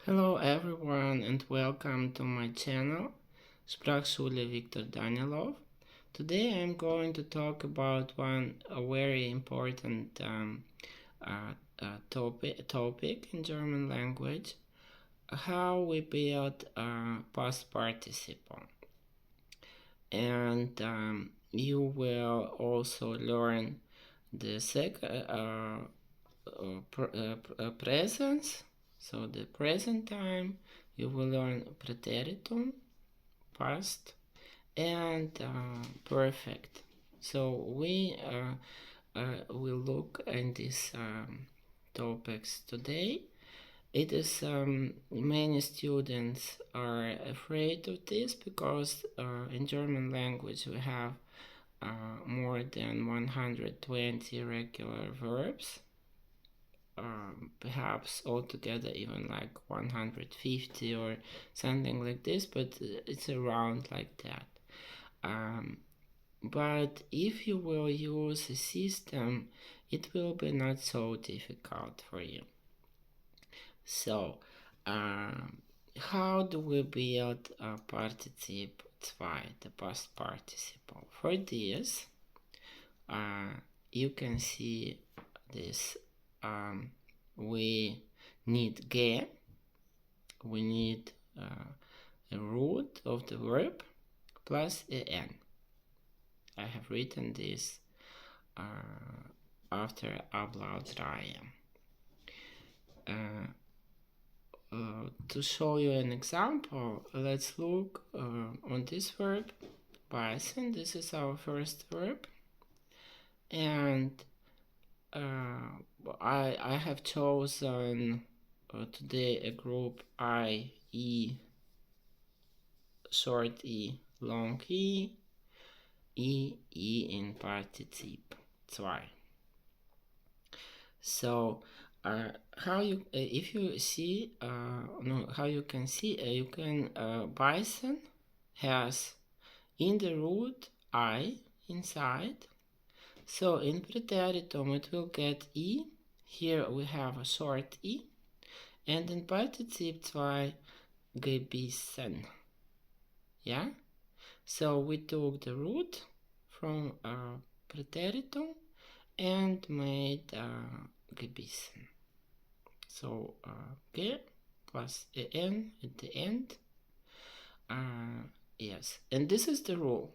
Hello everyone and welcome to my channel, Sprachschule Viktor Danilov. Today I'm going to talk about a very important topic in German language, how we build past participle. And you will also learn the presence. So the present time, you will learn preteritum, past, and perfect. So we will look at these topics today. It is many students are afraid of this because in German language we have more than 120 regular verbs. Perhaps altogether even like 150 or something like this, but it's around like that. But if you will use a system, it will be not so difficult for you. So, how do we build a Partizip 2, the past participle? For this, you can see this. We need ge, we need a root of the verb plus en. I have written this after Ablautreihe. To show you an example, let's look on this verb, beißen. This is our first verb, and I have chosen today a group I, E, short E, long E, E in Partizip 2. So how you if you see how you can see you can beißen has in the root I inside. So in preteritum it will get E. Here we have a short E. And in Partizip 2 gebissen. Yeah? So we took the root from preteritum and made gebissen. So ge plus en at the end. Yes, and this is the rule.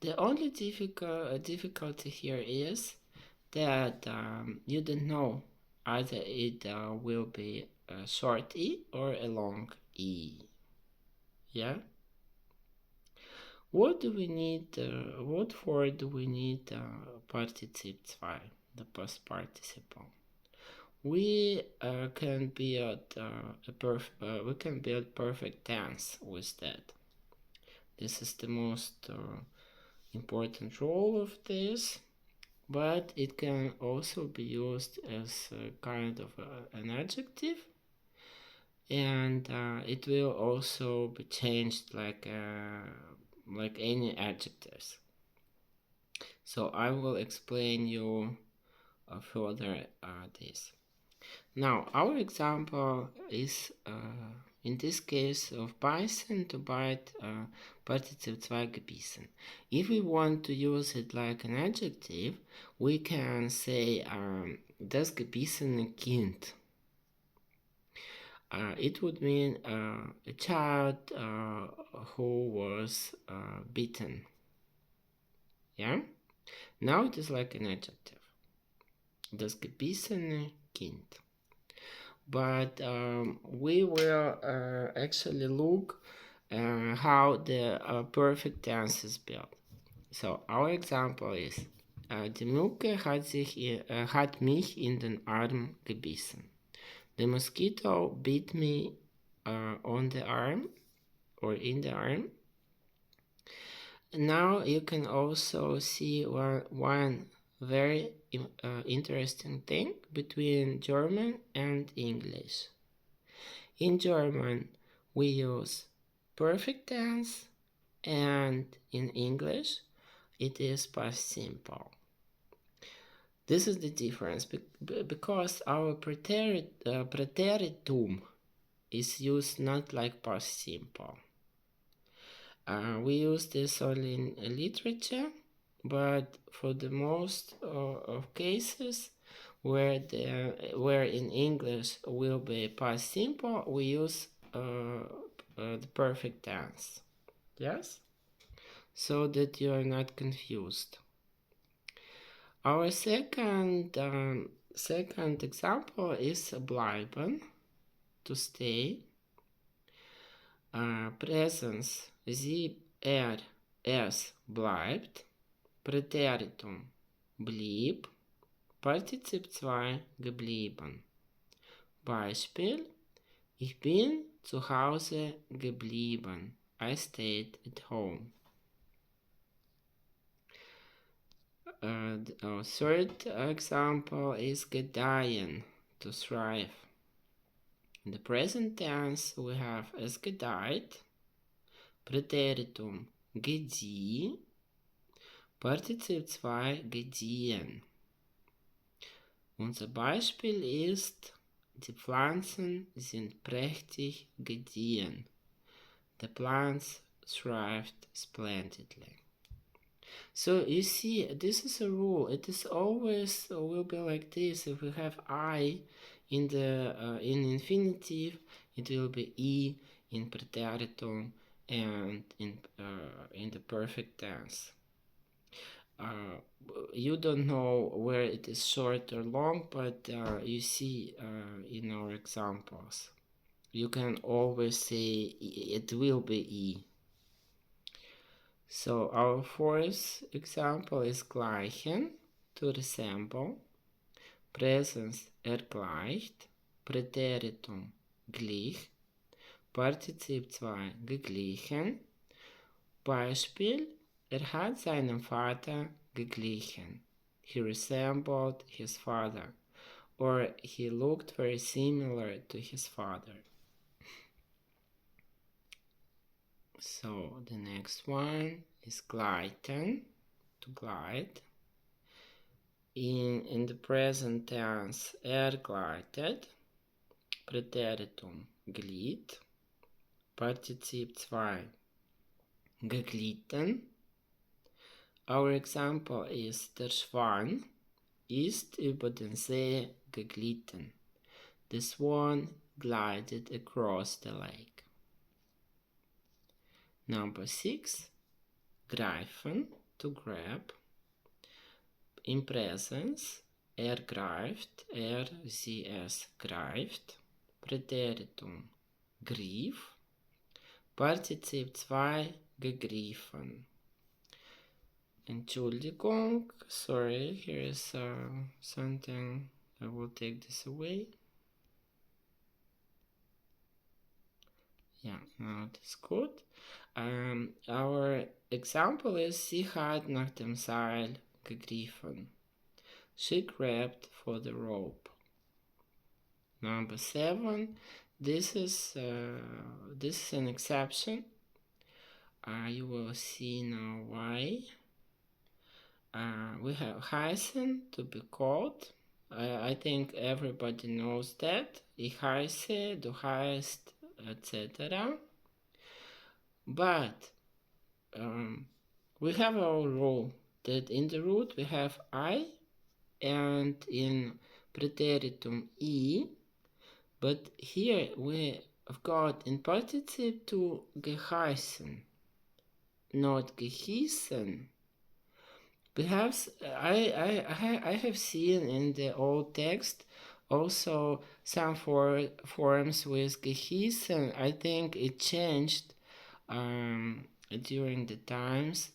The only difficulty here is that you don't know either it will be a short E or a long E. Yeah? What do we need, what for do we need Partizip 2, the past participle? We can build we can build perfect tense with that. This is the most important role of this, but it can also be used as a kind of an adjective, and it will also be changed like any adjectives. So I will explain you further this. Now our example is in this case of beißen, to bite, Partizip 2 gebissen. If we want to use it like an adjective, we can say das gebissene Kind. It would mean a child who was bitten. Yeah? Now it is like an adjective. Das gebissene Kind. But we will actually look how the perfect tense is built. So our example is die Mücke hat mich in den Arm gebissen. The mosquito bit me on the arm or in the arm. Now you can also see one very interesting thing between German and English. In German, we use perfect tense, and in English, it is past simple. This is the difference because our preteritum is used not like past simple. We use this only in literature, but for the most of cases where in English will be past simple, we use the perfect tense. Yes? So that you are not confused. Our second example is bleiben, to stay. Presens, sie, es bleibt. Präteritum, blieb. Partizip 2, geblieben. Beispiel: Ich bin zu Hause geblieben. I stayed at home. Our third example is gedeihen, to thrive. In the present tense, we have es gedeiht, Präteritum gedieh, Partizip 2 gediehen. Unser Beispiel ist: Die Pflanzen sind prächtig gediehen. The plants thrived splendidly. So you see, this is a rule. It is always will be like this. If we have I in the in infinitive, it will be E in preteritum and in the perfect tense. You don't know where it is short or long, but you see in our examples, you can always say it will be E. So our fourth example is gleichen, to resemble. Presens gleicht, Präteritum glich, Partizip 2 geglichen. Beispiel: hat seinem Vater geglichen. He resembled his father, or he looked very similar to his father. So the next one is gleiten, to glide. In the present tense, gleitet, Präteritum glied, Partizip 2 geglitten. Our example is: Der Schwan ist über den See geglitten. The swan glided across the lake. Number 6, greifen, to grab. In presens, greift, sie, es greift. Präteritum griff. Partizip 2 gegriffen. Entschuldigung, sorry, here is something. I will take this away. Yeah, now it is good. Our example is: Sie hat nach dem Seil gegriffen. She grabbed for the rope. Number 7. This is an exception. You will see now why. We have heißen, to be called. I think everybody knows that. Ich heiße, du heißt, etc. But we have our rule that in the root we have I and in preteritum E, but here we have got in partizip to geheißen, not gehießen. Perhaps I have seen in the old text also some forms with gehießen. I think it changed during the times,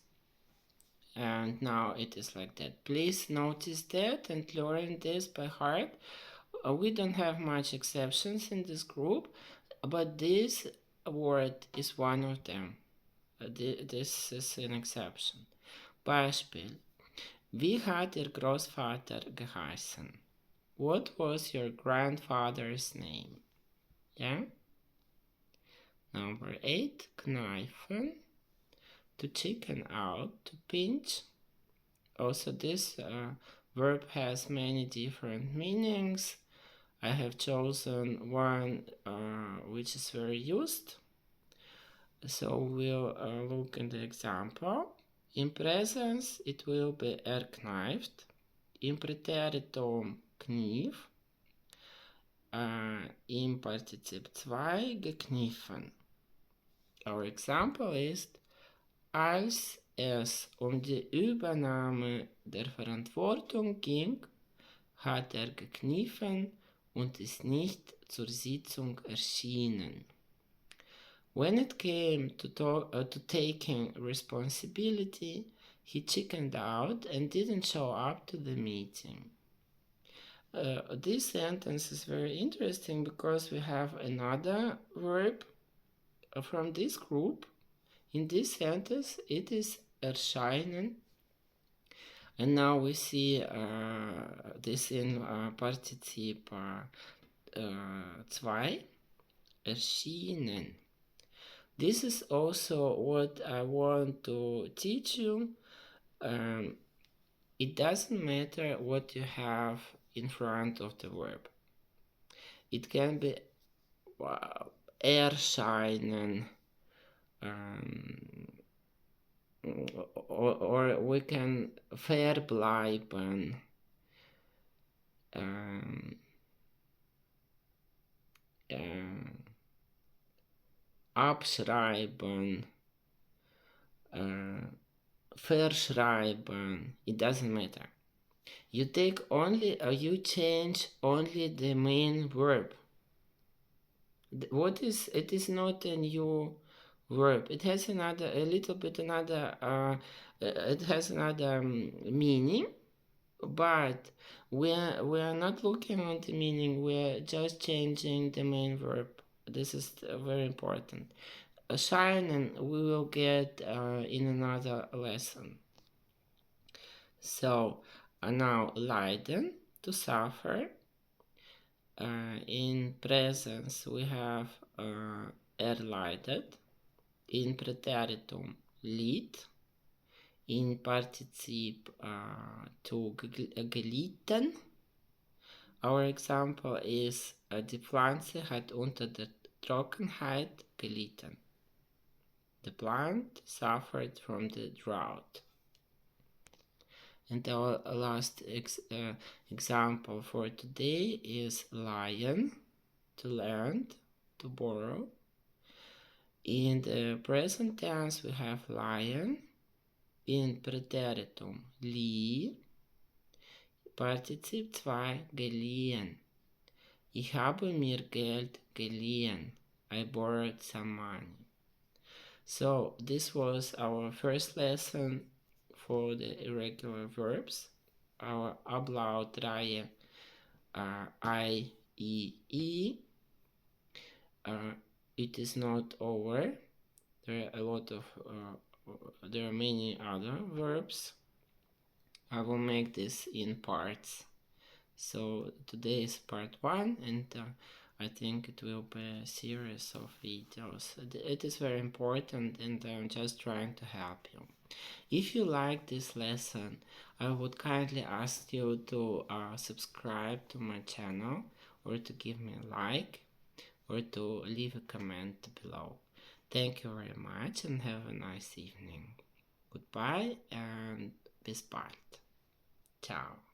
and now it is like that. Please notice that and learn this by heart. We don't have much exceptions in this group, but this word is one of them. This is an exception. Beispiel: Wie hat Ihr Großvater geheißen? What was your grandfather's name? Yeah? Number 8, kneifen, to chicken out, to pinch. Also this verb has many different meanings. I have chosen one which is very used. So we'll look in the example. In presence it will be erkneift. In Präteritum knief. Im Partizip 2 gekniffen. Our example is, als es die Übernahme der Verantwortung ging, hat gekniffen und ist nicht zur Sitzung erschienen. When it came to taking responsibility, he chickened out and didn't show up to the meeting. This sentence is very interesting because we have another verb from this group. In this sentence, it is erscheinen. And now we see this in Partizip 2, erschienen. This is also what I want to teach you. It doesn't matter what you have in front of the verb. It can be erscheinen, or we can verbleiben, abschreiben, verschreiben. It doesn't matter. You take only, you change only the main verb. It is not a new verb. It has another meaning, but we are not looking at the meaning. We are just changing the main verb. This is very important. Erscheinen we will get in another lesson. So now leiden, to suffer. In presence we have erleidet. In Präteritum lied. In Partizip to gelitten. Our example is die Pflanze hat unter der Trockenheit gelitten. The plant suffered from the drought. And our last example for today is leihen, to lend, to borrow. In the present tense we have leihen. In Präteritum lieh. Partizip 2 geliehen. Ich habe mir Geld geliehen. I borrowed some money. So this was our first lesson for the irregular verbs. Our Ablautreihe I, E, E. It is not over. There are many other verbs. I will make this in parts. So today is part 1, and I think it will be a series of videos. It is very important, and I'm just trying to help you. If you like this lesson, I would kindly ask you to subscribe to my channel, or to give me a like, or to leave a comment below. Thank you very much and have a nice evening. Goodbye and bis bald. Ciao.